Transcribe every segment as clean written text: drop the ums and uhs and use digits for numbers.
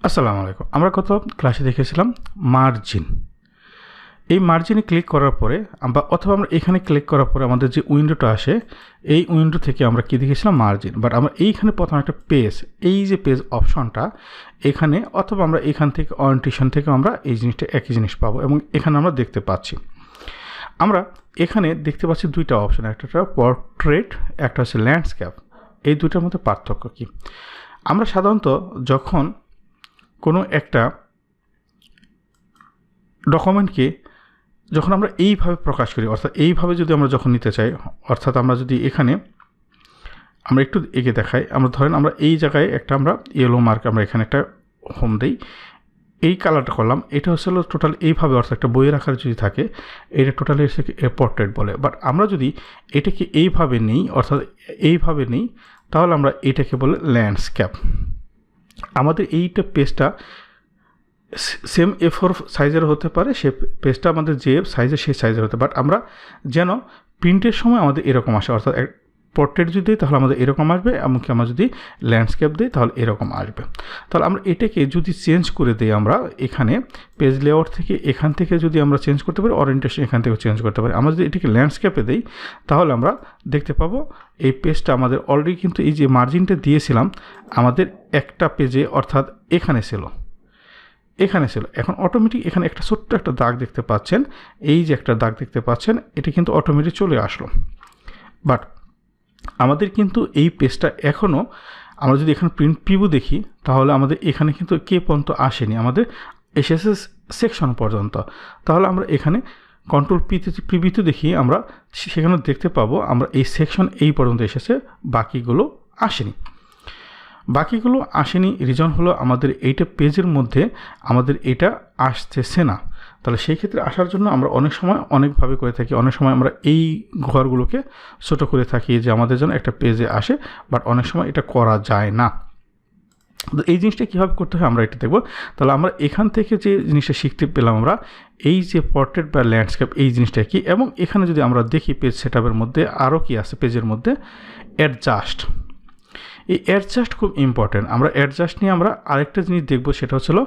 আসসালামু আলাইকুম। আমরা গত ক্লাসে দেখেছিলাম মার্জিন। এই মার্জিনে ক্লিক করার পরে অথবা আমরা এখানে ক্লিক করার পরে আমাদের যে উইন্ডোটা আসে, এই উইন্ডো থেকে আমরা কি দেখেছিলাম মার্জিন। বাট আমরা এইখানে প্রথম একটা পেজ, এই যে পেজ অপশনটা এখানে, অথবা আমরা এখান থেকে অরিয়েন্টেশন থেকে আমরা এই জিনিসটা একই জিনিস পাবো এবং এখানে আমরা দেখতে পাচ্ছি। আমরা এখানে দেখতে পাচ্ছি দুইটা অপশন, একটা পোর্ট্রেট, একটা হচ্ছে ল্যান্ডস্কেপ। এই দুইটার মধ্যে পার্থক্য কি? আমরা সাধারণত যখন কোনো একটা ডকুমেন্টকে যখন আমরা এইভাবে প্রকাশ করি, অর্থাৎ এইভাবে যদি আমরা যখন নিতে চাই, অর্থাৎ আমরা যদি এখানে আমরা একটু এগিয়ে দেখাই, আমরা ধরেন আমরা এই জায়গায় একটা আমরা ইয়েলো মার্ক আমরা এখানে একটা হোম দেই, এই কালারটা করলাম, এটা হচ্ছে টোটাল এইভাবে, অর্থাৎ একটা বইয়ের আকারে যদি থাকে এটা টোটালি হচ্ছে পোর্ট্রেট বলে। বাট আমরা যদি এটাকে এইভাবে নিই, অর্থাৎ এইভাবে নিই, তাহলে আমরা এটাকে বলে ল্যান্ডস্কেপ। আমাদের এইটা পেজটা সেম A4 সাইজের হতে পারে, সে পেজটা আমাদের যে সাইজের সেই সাইজের হতে, বাট আমরা যেন প্রিন্টের সময় আমাদের এরকম আসে, অর্থাৎ পোর্ট্রেট যদি দিই তাহলে আমাদের এরকম আসবে, এমনকি আমরা যদি ল্যান্ডস্কেপ দিই তাহলে এরকম আসবে। তাহলে আমরা এটাকে যদি চেঞ্জ করে দিই, আমরা এখানে পেজ লেআউট থেকে এখান থেকে যদি আমরা চেঞ্জ করতে পারি, ওরিয়েন্টেশন এখান থেকে চেঞ্জ করতে পারি। আমরা যদি এটাকে ল্যান্ডস্কেপে দিই তাহলে আমরা দেখতে পাবো এই পেজটা আমাদের অলরেডি কিন্তু এই যে মার্জিনটা দিয়েছিলাম আমাদের একটা পেজে, অর্থাৎ এখানে ছিল। এখন অটোমেটিক এখানে একটা ছোট্ট একটা দাগ দেখতে পাচ্ছেন, এই যে একটা দাগ দেখতে পাচ্ছেন, এটা কিন্তু অটোমেটিক চলে আসলো। বাট আমাদের কিন্তু এই পেজটা এখনও, আমরা যদি এখানে প্রিন্ট প্রিভিউ দেখি তাহলে আমাদের এখানে কিন্তু কে পর্যন্ত আসেনি, আমাদের এসেছে সেকশন পর্যন্ত। তাহলে আমরা এখানে কন্ট্রোল প্রিভিউতে দেখি, আমরা সেখানে দেখতে পাবো আমরা এই সেকশন এই পর্যন্ত এসেছে, বাকিগুলো আসেনি। রিজন হলো আমাদের এইটা পেজের মধ্যে আমাদের এটা আসতেছে না। তাহলে সেই ক্ষেত্রে আসার জন্য আমরা অনেক সময় অনেকভাবে করে থাকি। অনেক সময় আমরা এই ঘরগুলোকে ছোটো করে থাকি যে আমাদের জন্য একটা পেজে আসে, বাট অনেক সময় এটা করা যায় না। তো এই জিনিসটা কীভাবে করতে হয় আমরা এটা দেখব। তাহলে আমরা এখান থেকে যে জিনিসটা শিখতে পেলাম, আমরা এই যে পোর্ট্রেট বা ল্যান্ডস্কেপ এই জিনিসটা কি, এবং এখানে যদি আমরা দেখি পেজ সেটআপের মধ্যে আরও কি আছে, পেজের মধ্যে অ্যাডজাস্ট। এই অ্যাডজাস্ট খুব ইম্পর্টেন্ট। আমরা অ্যাডজাস্ট নিয়ে আমরা আরেকটা জিনিস দেখব, সেটা হচ্ছিল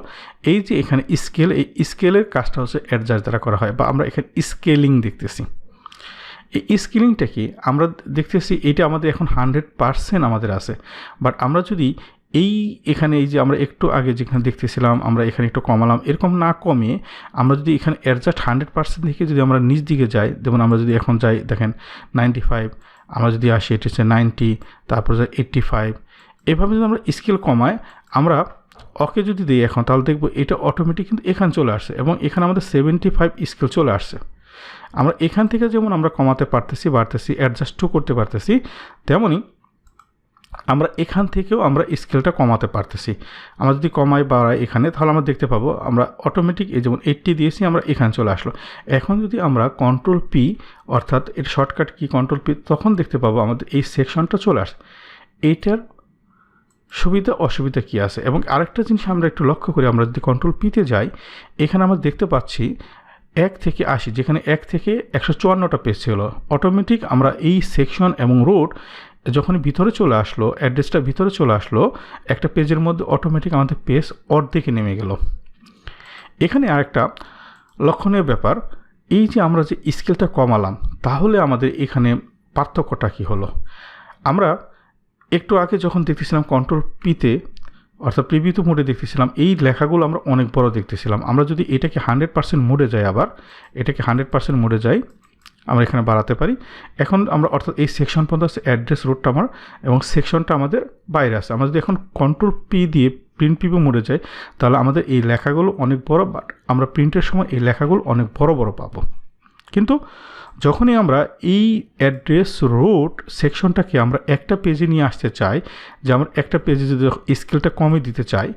এই যে এখানে স্কেল, এই স্কেলের কাজটা হচ্ছে অ্যাডজাস্ট দ্বারা করা হয়, বা আমরা এখানে স্কেলিং দেখতেছি। এই স্কেলিংটা কি আমরা দেখতেছি, এটা আমাদের এখন 100% আমাদের আছে। বাট আমরা যদি এখানে এই যে আমরা একটু আগে যেখানে দেখতেছিলাম আমরা এখানে একটু কমালাম, এরকম না কমিয়ে আমরা যদি এখানে অ্যাডজাস্ট 100% থেকে যদি আমরা নিচ দিকে যাই, যেমন আমরা যদি এখন যাই দেখেন 95, আমরা যদি আসি এটা হচ্ছে 90, তারপর 85, এভাবে যদি আমরা স্কেল কমাই, আমরা ওকে যদি দিই এখন, তাহলে দেখব এটা অটোমেটিক কিন্তু এখানে চলে আসছে, এবং এখানে আমাদের 75 স্কেল চলে আসছে। আমরা এখান থেকে যেমন আমরা কমাতে পারতেছি, বাড়তেছি, অ্যাডজাস্টও করতে পারতেছি, তেমনই আমরা এখান থেকেও আমরা স্কেলটা কমাতে পারতেছি। আমরা যদি কমাই বাড়াই এখানে, তাহলে আমরা দেখতে পাবো আমরা অটোমেটিক এই যেমন 80 দিয়েছি, আমরা এখানে চলে আসলো। এখন যদি আমরা কন্ট্রোল পি, অর্থাৎ এর শর্টকাট কি কন্ট্রোল পি, তখন দেখতে পাবো আমাদের এই সেকশনটা চলে আসে। এইটার সুবিধা অসুবিধা কি আছে, এবং আরেকটা জিনিস আমরা একটু লক্ষ্য করি, আমরা যদি কন্ট্রোল পিতে যাই, এখানে আমরা দেখতে পাচ্ছি 1 থেকে 80, যেখানে 1 থেকে 154টা পেজ ছিল, অটোমেটিক আমরা এই সেকশন এবং রোড যখন ভিতরে চলে আসলো, অ্যাড্রেসটা ভিতরে চলে আসলো একটা পেজের মধ্যে, অটোমেটিক আমাদের পেজ অর্ধেকে নেমে গেল। এখানে আরেকটা লক্ষণীয় ব্যাপার, এই যে আমরা যে স্কেলটা কমালাম, তাহলে আমাদের এখানে পার্থক্যটা কি হলো? আমরা একটু আগে যখন দেখতেছিলাম কন্ট্রোল পিতে, অর্থাৎ প্রিভিউ মোডে দেখতেছিলাম, এই লেখাগুলো আমরা অনেক বড় দেখতেছিলাম। আমরা যদি এটাকে 100% মোডে যাই, আবার এটাকে 100% মোডে যাই, আমরা এখানে বাড়াতে পারি। এখন আমরা অর্থাৎ এই সেকশন পর্যন্ত আছে, অ্যাড্রেস রোডটা আমার, এবং সেকশনটা আমাদের বাইরে আছে। আমরা যদি এখন কন্ট্রোল পি দিয়ে প্রিন্ট প্রিভিউ মোডে যাই, তাহলে আমাদের এই লেখাগুলো অনেক বড়, বাট আমরা প্রিন্টের সময় এই লেখাগুলো অনেক বড় বড় পাবো। কিন্তু যখনই আমরা এই অ্যাড্রেস রোড সেকশনটাকে আমরা একটা পেজে নিয়ে আসতে চাই, যে আমরা একটা পেজে যদি স্কেলটা কমে দিতে চাই,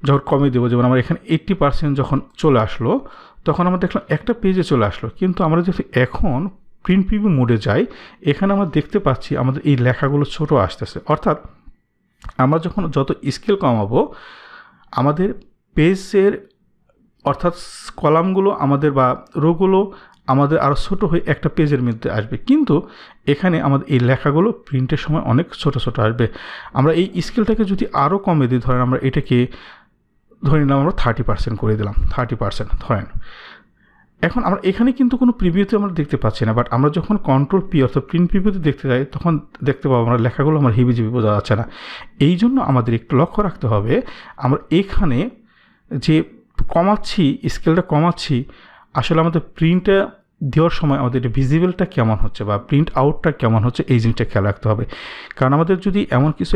যখন কমে দেবো, যেমন আমরা এখানে 80% যখন চলে আসলো, তখন আমরা দেখলাম একটা পেজে চলে আসলো। কিন্তু আমরা যদি এখন প্রিন্ট প্রিভিউ মোডে যাই, এখানে আমরা দেখতে পাচ্ছি আমাদের এই লেখাগুলো ছোট আসতেছে। অর্থাৎ আমরা যখন যত স্কেল কমাবো, আমাদের পেজের অর্থাৎ কলামগুলো আমাদের বা রোগুলো আমাদের আরও ছোটো হয়ে একটা পেজের মধ্যে আসবে, কিন্তু এখানে আমাদের এই লেখাগুলো প্রিন্টের সময় অনেক ছোট ছোট আসবে। আমরা এই স্কেলটাকে যদি আরও কমে দিই, ধরেন আমরা এটাকে ধরে নিলাম আমরা 30% করে দিলাম, 30% ধরেন। এখন আমরা এখানে কিন্তু কোনো প্রিভিউতে আমরা দেখতে পাচ্ছি না, বাট আমরা যখন কন্ট্রোল পি অর্থাৎ প্রিন্ট প্রিভিউতে দেখতে যাই তখন দেখতে পাবো আমরা লেখাগুলো আমার হিবিজিবি বোঝা যাচ্ছে না। এই জন্য আমাদের একটু লক্ষ্য রাখতে হবে, আমরা এখানে যে কমাচ্ছি, স্কেলটা কমাচ্ছি, আসলে আমাদের প্রিন্টটা দেওয়ার সময় আমাদের এটা ভিজিবলটা কেমন হচ্ছে বা প্রিন্ট আউটটা কেমন হচ্ছে এই জিনিসটা খেয়াল রাখতে হবে। কারণ আমাদের যদি এমন কিছু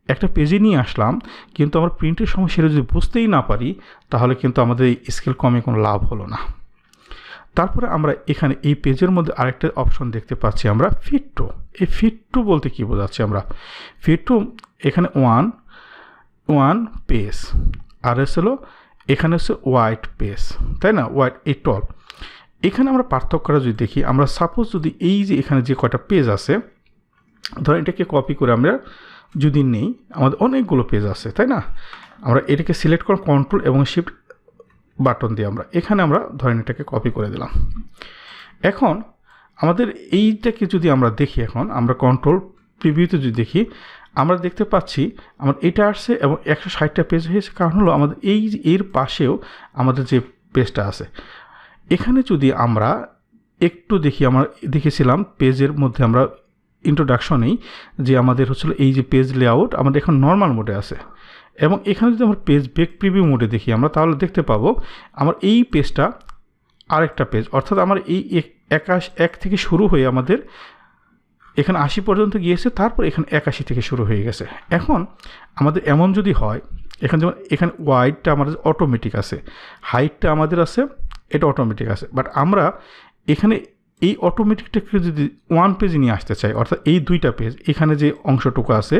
একটা পেজে নিয়ে আসলাম কিন্তু আমরা প্রিন্টের সময় সেটা যদি বুঝতেই না পারি তাহলে কিন্তু আমাদের এই স্কেল কমে কোনো লাভ হলো না। তারপরে আমরা এখানে এই পেজের মধ্যে আরেকটা অপশন দেখতে পাচ্ছি আমরা ফিট টু। এই ফিট টু বলতে কী বোঝাচ্ছি আমরা? ফিট টু এখানে ওয়ান পেজ, আর হলো এখানে হচ্ছে হোয়াইট পেজ, তাই না? হোয়াইট এই টল। এখানে আমরা পার্থক্যটা যদি দেখি, আমরা সাপোজ যদি এই যে এখানে যে কয়টা পেজ আছে, ধর এটাকে কপি করে আমরা যদি নেই, আমাদের অনেকগুলো পেজ আছে, তাই না? আমরা এটাকে সিলেক্ট করে কন্ট্রোল এবং শিফট বাটন দিয়ে আমরা এখানে আমরা ধরেন এটাকে কপি করে দিলাম। এখন আমাদের এইটাকে যদি আমরা দেখি, এখন আমরা কন্ট্রোল প্রিভিউতে যদি দেখি, আমরা দেখতে পাচ্ছি আমার এটা আসছে এবং 160টা পেজ হয়েছে। কারণ হলো আমাদের এর পাশেও আমাদের যে পেজটা আছে, এখানে যদি আমরা একটু দেখি, আমরা দেখেছিলাম পেজের মধ্যে আমরা ইন্ট্রোডাকশনেই যে আমাদের হচ্ছিল এই যে পেজ লেআউট আমাদের এখন নর্মাল মোডে আছে, এবং এখানে যদি আমরা পেজ ব্রেক প্রিভিউ মোডে দেখি আমরা, তাহলে দেখতে পাবো আমার এই পেজটা আরেকটা পেজ, অর্থাৎ আমার এই 1 থেকে শুরু হয়ে আমাদের এখানে 80 পর্যন্ত গিয়েছে, তারপর এখানে 81 থেকে শুরু হয়ে গেছে। এখন আমাদের এমন যদি হয়, এখানে যেমন এখানে ওয়াইডটা আমাদের অটোমেটিক আছে, হাইটটা আমাদের আছে, এটা অটোমেটিক আছে, বাট আমরা এখানে এই অটোমেটিকটাকে যদি ওয়ান পেজে নিয়ে আসতে চাই, অর্থাৎ এই দুইটা পেজ, এখানে যে অংশটুকু আছে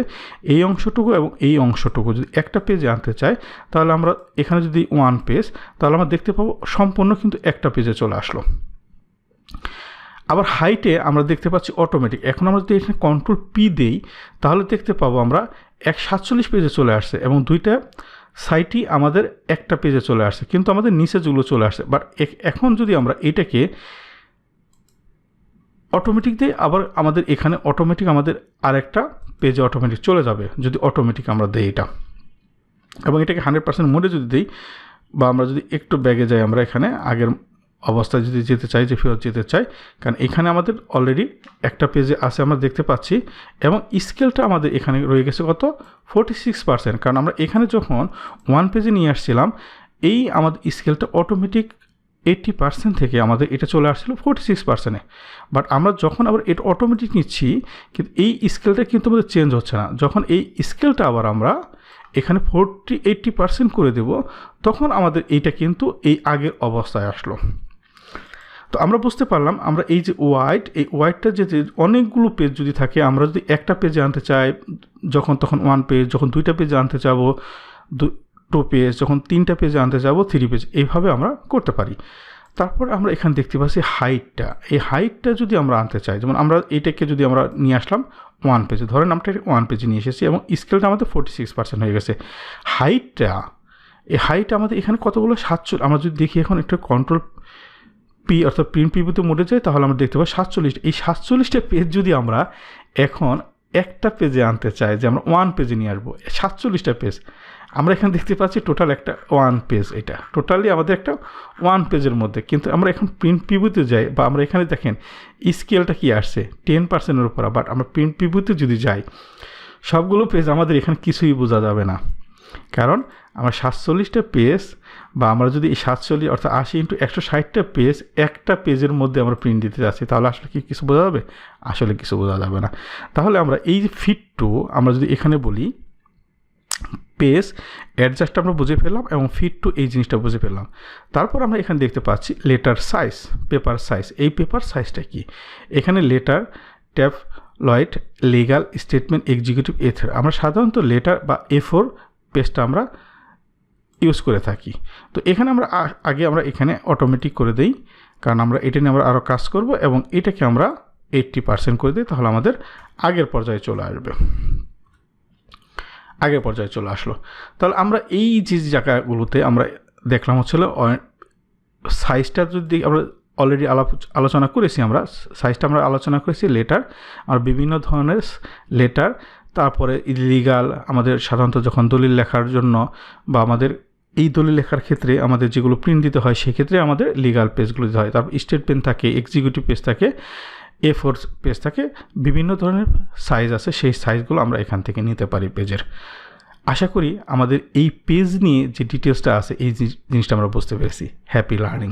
এই অংশটুকু এবং এই অংশটুকু যদি একটা পেজে আনতে চাই, তাহলে আমরা এখানে যদি ওয়ান পেজ, তাহলে আমরা দেখতে পাবো সম্পূর্ণ কিন্তু একটা পেজে চলে আসলো। আবার হাইটে আমরা দেখতে পাচ্ছি অটোমেটিক। এখন আমরা যদি এখানে কন্ট্রোল পি দেই, তাহলে দেখতে পাবো আমরা 147 পেজে চলে আসছে এবং দুইটা সাইটই আমাদের একটা পেজে চলে আসছে, কিন্তু আমাদের নিচে যেগুলো চলে আসছে। বাট এখন যদি আমরা এটাকে অটোমেটিক দিই, আবার আমাদের এখানে অটোমেটিক আমাদের আরেকটা পেজে অটোমেটিক চলে যাবে যদি অটোমেটিক আমরা দিই এটা। এবং এটাকে 100% মোডে যদি দিই, বা আমরা যদি একটু ব্যাগে যাই, আমরা এখানে আগের অবস্থায় যদি যেতে চাই, যে ফেরত যেতে চাই, কারণ এখানে আমাদের অলরেডি একটা পেজে আছে আমরা দেখতে পাচ্ছি, এবং স্কেলটা আমাদের এখানে রয়ে গেছে কত 46%। কারণ আমরা এখানে যখন ওয়ান পেজে নিয়ে আসছিলাম, এই আমাদের স্কেলটা অটোমেটিক 80% থেকে আমাদের এটা চলে আসছিল 46%-এ। বাট আমরা যখন আবার এটা অটোমেটিক নিচ্ছি, কিন্তু এই স্কেলটা কিন্তু আমাদের চেঞ্জ হচ্ছে না। যখন এই স্কেলটা আবার আমরা এখানে 80% করে দেব, তখন আমাদের এইটা কিন্তু এই আগের অবস্থায় আসলো। তো আমরা বুঝতে পারলাম আমরা এই যে এই ওয়াইডটা যে অনেকগুলো পেজ যদি থাকে, আমরা যদি একটা পেজে আনতে চাই তখন ওয়ান পেজ, যখন দুইটা পেজে আনতে যাবো 2 পেজ, যখন 3টা পেজে আনতে যাবো 3 পেজ, এইভাবে আমরা করতে পারি। তারপর আমরা এখানে দেখতে পাচ্ছি হাইটটা। এই হাইটটা যদি আমরা আনতে চাই, যেমন আমরা এইটাকে যদি আমরা নিয়ে আসলাম ওয়ান পেজে, ধরেন আমরা ওয়ান পেজে নিয়ে এসেছি এবং স্কেলটা আমাদের 46% হয়ে গেছে। এই হাইট আমাদের এখানে কতগুলো 47, আমরা যদি দেখি এখন একটা কন্ট্রোল পি অর্থাৎ প্রিন্ট প্রিভিউতে মোডে যাই, তাহলে আমরা দেখতে পাই 47। এই 47টা পেজ যদি আমরা এখন একটা পেজে আনতে চাই, যে আমরা ওয়ান পেজে নিয়ে আসবো 47টা পেজ, আমরা এখানে দেখতে পাচ্ছি টোটাল একটা ওয়ান পেজ, এটা টোটালি আমাদের একটা ওয়ান পেজের মধ্যে। কিন্তু আমরা এখন প্রিন্ট প্রিভিউতে যাই, বা আমরা এখানে দেখেন স্কেলটা কি আসছে 10%-এর উপর, বাট আমরা প্রিন্ট প্রিভিউতে যদি যাই, সবগুলো পেজ আমাদের এখানে কিছুই বোঝা যাবে না। কারণ আমরা 47টা পেজ, বা আমরা যদি এই 47 অর্থাৎ 80×160টা পেজ একটা পেজের মধ্যে আমরা প্রিন্ট দিতে যাচ্ছি, তাহলে আসলে কি কিছু বোঝা যাবে? আসলে কিছু বোঝা যাবে না। তাহলে আমরা এই যে ফিট টু, আমরা যদি এখানে বলি পেজ অ্যাডজাস্ট আমরা বুঝে ফেললাম এবং ফিট টু এই জিনিসটা বুঝে ফেললাম। তারপর আমরা এখানে দেখতে পাচ্ছি লেটার সাইজ, পেপার সাইজ। এই পেপার সাইজটা কি? এখানে letter, tab, Lloyd, legal, statement, executive, A3। আমরা সাধারণত লেটার বা A4 পেজটা আমরা ইউজ করে থাকি। তো এখানে আমরা আমরা এখানে অটোমেটিক করে দেই, কারণ আমরা এটা নিয়ে আমরা আরও কাজ করব, এবং এটাকে আমরা 80% করে দিই, তাহলে আমাদের আগের পর্যায়ে চলে আসবে। আগের পর্যায়ে চলে আসলো। তাহলে আমরা এই যে জায়গাগুলোতে আমরা দেখলাম হচ্ছিল সাইজটা যদি আমরা অলরেডি আলোচনা করেছি, আমরা সাইজটা আমরা আলোচনা করেছি লেটার, আর বিভিন্ন ধরনের লেটার, তারপরে ইলিগাল, আমাদের সাধারণত যখন দলিল লেখার জন্য বা আমাদের এই দলিল লেখার ক্ষেত্রে আমাদের যেগুলো প্রিন্ট দিতে হয় সেক্ষেত্রে আমাদের লিগাল পেজগুলো দিতে হয়। তারপর স্টেটমেন্ট থাকে, এক্সিকিউটিভ পেজ থাকে, A4 পেজ থাকে, বিভিন্ন ধরনের সাইজ আছে, সেই সাইজগুলো আমরা এখান থেকে নিতে পারি পেজের। আশা করি আমাদের এই পেজ নিয়ে যে ডিটেলসটা আছে এই জিনিসটা আমরা বুঝতে পেরেছি। Happy learning.